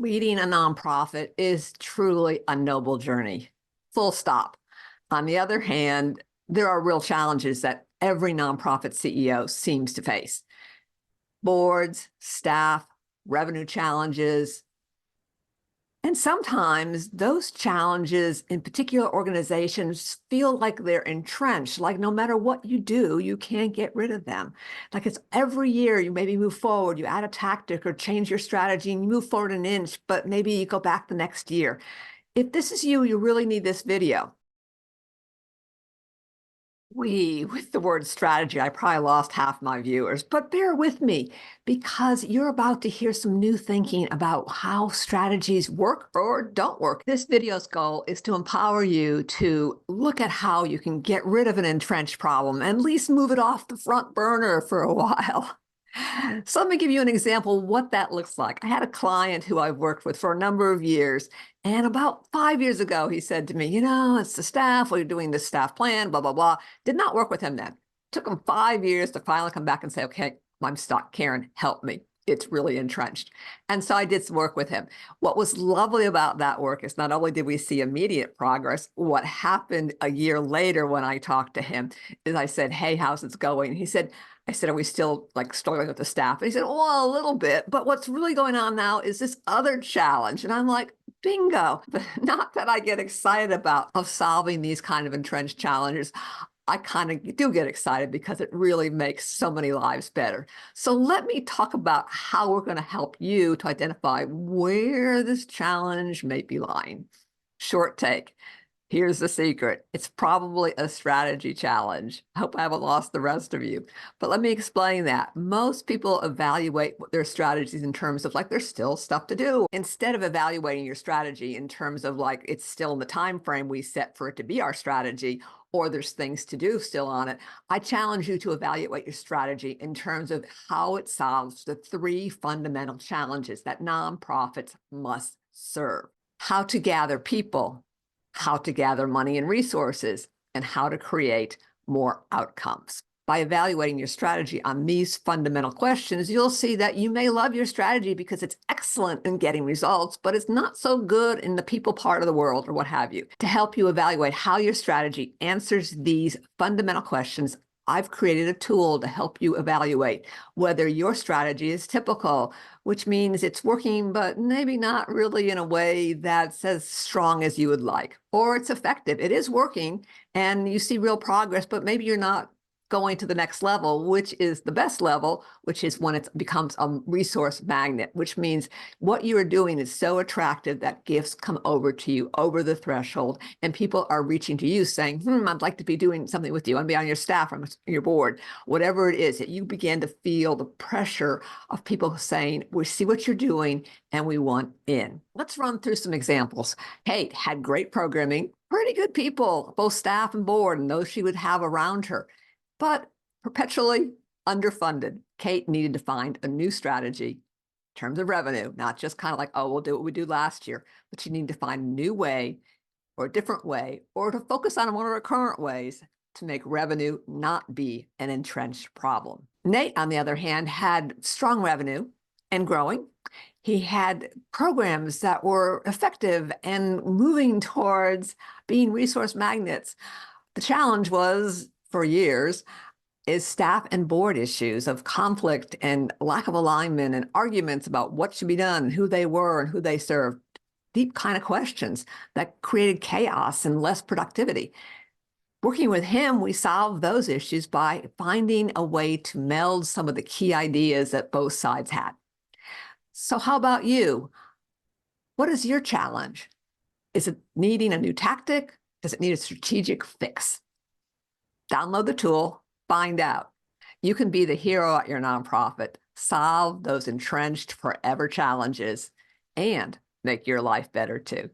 Leading a nonprofit is truly a noble journey, full stop. On the other hand, there are real challenges that every nonprofit CEO seems to face. Boards, staff, revenue challenges. And sometimes those challenges in particular organizations feel like they're entrenched, like no matter what you do, you can't get rid of them. Like it's every year you maybe move forward, you add a tactic or change your strategy and you move forward an inch, but maybe you go back the next year. If this is you, you really need this video. With the word strategy, I probably lost half my viewers, but bear with me because you're about to hear some new thinking about how strategies work or don't work. This video's goal is to empower you to look at how you can get rid of an entrenched problem and at least move it off the front burner for a while. So let me give you an example of what that looks like. I had a client who I've worked with for a number of years, and about 5 years ago, he said to me, it's the staff, we're doing this staff plan, blah, blah, blah. Did not work with him then. Took him 5 years to finally come back and say, okay, I'm stuck. Karen, help me. It's really entrenched. And so I did some work with him. What was lovely about that work is not only did we see immediate progress, what happened a year later when I talked to him is I said, hey, how's it going? I said, are we still like struggling with the staff? And he said, well, a little bit, but what's really going on now is this other challenge. And I'm like, bingo, but not that I get excited about of solving these kind of entrenched challenges. I kind of do get excited because it really makes so many lives better. So let me talk about how we're going to help you to identify where this challenge may be lying. Short take. Here's the secret. It's probably a strategy challenge. I hope I haven't lost the rest of you. But let me explain that. Most people evaluate their strategies in terms of like there's still stuff to do. Instead of evaluating your strategy in terms of like it's still in the time frame we set for it to be our strategy, or there's things to do still on it, I challenge you to evaluate your strategy in terms of how it solves the 3 fundamental challenges that nonprofits must serve. How to gather people, how to gather money and resources, and how to create more outcomes. By evaluating your strategy on these fundamental questions, you'll see that you may love your strategy because it's excellent in getting results, but it's not so good in the people part of the world or what have you. To help you evaluate how your strategy answers these fundamental questions, I've created a tool to help you evaluate whether your strategy is typical, which means it's working, but maybe not really in a way that's as strong as you would like, or it's effective. It is working and you see real progress, but maybe you're not going to the next level, which is the best level, which is when it becomes a resource magnet, which means what you are doing is so attractive that gifts come over to you over the threshold and people are reaching to you saying, I'd like to be doing something with you. I want to be on your staff, on your board, whatever it is, that you begin to feel the pressure of people saying, we see what you're doing and we want in. Let's run through some examples. Kate had great programming, pretty good people, both staff and board, and those she would have around her, but perpetually underfunded. Kate needed to find a new strategy in terms of revenue, not just kind of like, oh, we'll do what we did last year, but she needed to find a new way or a different way, or to focus on one of her current ways to make revenue not be an entrenched problem. Nate, on the other hand, had strong revenue and growing. He had programs that were effective and moving towards being resource magnets. The challenge was, for years, is staff and board issues of conflict and lack of alignment and arguments about what should be done, who they were and who they served. Deep kind of questions that created chaos and less productivity. Working with him, we solved those issues by finding a way to meld some of the key ideas that both sides had. So how about you? What is your challenge? Is it needing a new tactic? Does it need a strategic fix? Download the tool, find out. You can be the hero at your nonprofit, solve those entrenched forever challenges, and make your life better too.